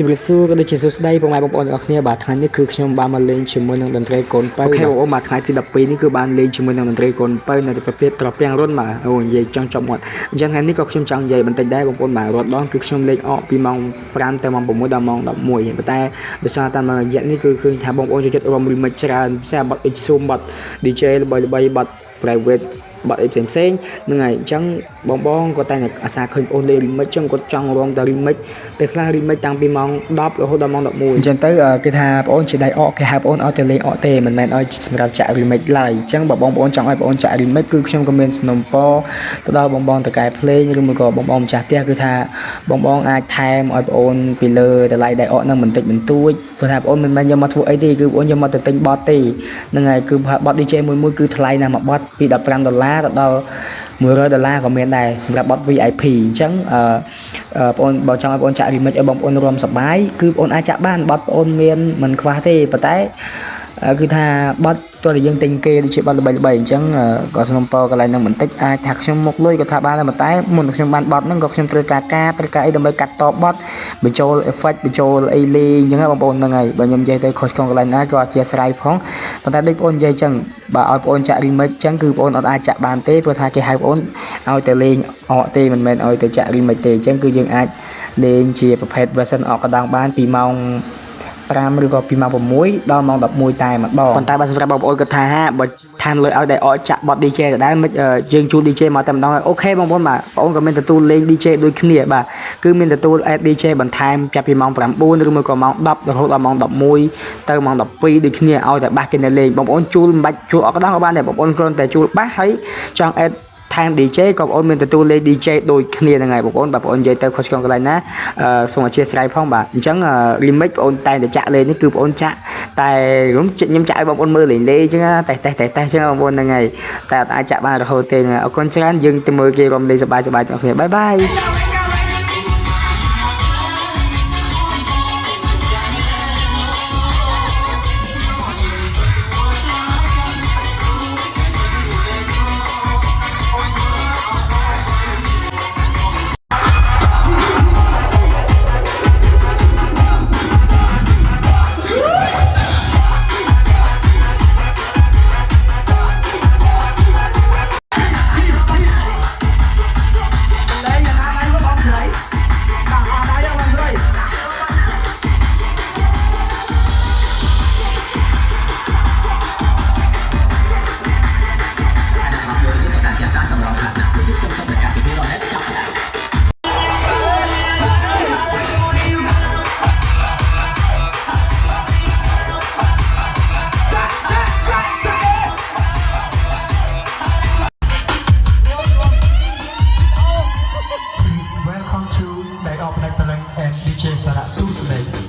ជំរាបសួរក៏ដូចជាសួស្តីពុកម៉ែបងប្អូនទាំងអស់គ្នាបាទថ្ងៃនេះគឺខ្ញុំបានមកលេងជាមួយនឹងតន្ត្រីកូនបើអូខេបងប្អូនបាទថ្ងៃទី12នេះគឺបានលេងជាមួយនឹងតន្ត្រីកូនបើនៅប្រភេទត្រពាំងរុនបាទអូនិយាយចង់ចំមាត់អញ្ចឹងថ្ងៃនេះក៏ខ្ញុំចង់និយាយបន្តិចដែរបងប្អូនបាទរាល់ដងគឺខ្ញុំលេងអកពីម៉ោង5ទៅម៉ោង6ដល់ម៉ោង11ប៉ុន្តែដោយសារតាមរយៈនេះគឺឃើញថាបងប្អូនចូលចិត្តរំលឹកមិនច្រើនផ្សេងបាត់ X Zoom បាត់ DJ ល្បីៗបាត់ private បាត់អីផ្សេងហ្នឹងហើយអញ្ចឹងបងគាត់តែអាសាឃើញអូនលេង remix អញ្ចឹងគាត់ចង់រងតែ remix តែខ្លះ remix តាំងពីម៉ោង10រហូតដល់ម៉ោង11អញ្ចឹងទៅគេថាបងអូនជាដៃអកគេហៅបងអូនឲ្យទៅលេងអកទេមិនមែនឲ្យសម្រាប់ចាក់ remix ឡើយអញ្ចឹងបើបងប្អូនចង់ឲ្យបងអូនចាក់ remix គឺខ្ញុំក៏មានសំណូមពរទៅដល់បងតកែភ្លេងឬមួយក៏បងម្ចាស់ផ្ទះគឺថាបងអាចថែមឲ្យបងអូនពីលើតម្លៃដៃអកហ្នឹងបន្តិចបន្តួចព្រោះថាបងអូនមិនមែនយកមកធ្វើអីទេគឺបងអូនយកមកទៅទិញបតទេហ្នឹងហើយគឺបត DJ មួយគឺថ្លៃណាស់មួយបតពី$15ទៅដល់$100ក៏មានដែរសម្រាប់បទ VIP អញ្ចឹងបងអូនបើចង់ឲ្យបងអូនចាក់ remix ឲ្យបងប្អូនរួមសប្បាយគឺបងអូនអាចចាក់បានបទបងអូនមានមិនខ្វះទេប៉ុន្តែគឺថាបទតើយើងទិញគេដូចជាបទល្បីៗអញ្ចឹងក៏សំណពរកន្លែងហ្នឹងបន្តិចអាចថាខ្ញុំមកលុយក៏ថាបានដែរប៉ុន្តែមុនខ្ញុំបានបទហ្នឹងក៏ខ្ញុំត្រូវការអីដើម្បីកាត់តបទបញ្ចូល effect បញ្ចូលអីលេងអញ្ចឹងបងប្អូនហ្នឹងហើយបើខ្ញុំនិយាយទៅខុសឆ្គងកន្លែងណាក៏អធិស្ឋានផងប៉ុន្តែដូចបងអូននិយាយអញ្ចឹងបើឲ្យបងអូនចាក់ remix អញ្ចឹងគឺបងអូនអត់អាចចាក់បានទេព្រោះថាគេហៅបងអូនឲ្យទៅលេងអកទេមិនមែនឲ្យទៅចាក់ remix ទេអញ្ចឹងគឺយើងអាចលេងជាប្រភេទ version អកកណ្ដងបានពីម៉ោង5ឬក៏ពីម៉ោង6ដល់ម៉ោង11តែម្ដងប៉ុន្តែបើសម្រាប់បងប្អូនគាត់ថាបើថែមលុយឲ្យតែអកចាក់បទ DJ ដដែលមិនយើងជួល DJ មកតែម្ដងអូខេបងប្អូនបាទបងប្អូនក៏មានទទួលលេង DJ ដូចគ្នាបាទគឺមានទទួល add DJ បន្ថែមចាប់ពីម៉ោង9ឬមួយក៏ម៉ោង10រហូតដល់ម៉ោង11ទៅម៉ោង12ដូចគ្នាឲ្យតែបាសគេនៅលេងបងប្អូនជួលមិនបាច់ជួលអកកណ្ដងក៏បានដែរបងប្អូនគ្រាន់តែជួលបាសហើយចង់ addថែម DJ ក៏បងប្អូនមានទទួលលេង DJ ដូចគ្នាហ្នឹងហើយបងប្អូនបើបងប្អូននិយាយទៅខុសឆ្គងកន្លែងណាសូមអធិស្ឋានផងបាទអញ្ចឹង remix បងប្អូនតែចាក់លេងនេះគឺបងប្អូនចាក់តែខ្ញុំចាក់ឲ្យបងប្អូនមើលលេងអញ្ចឹងតែអញ្ចឹងបងប្អូនហ្នឹងហើយតែអត់អាចចាក់បានរហូតទេអរគុណច្រើនយើងទៅមើលគេរំលេងសប្បាយៗទាំងគ្នាបាយបាយWelcome to Night of Night and DJ Sarah Tuesday.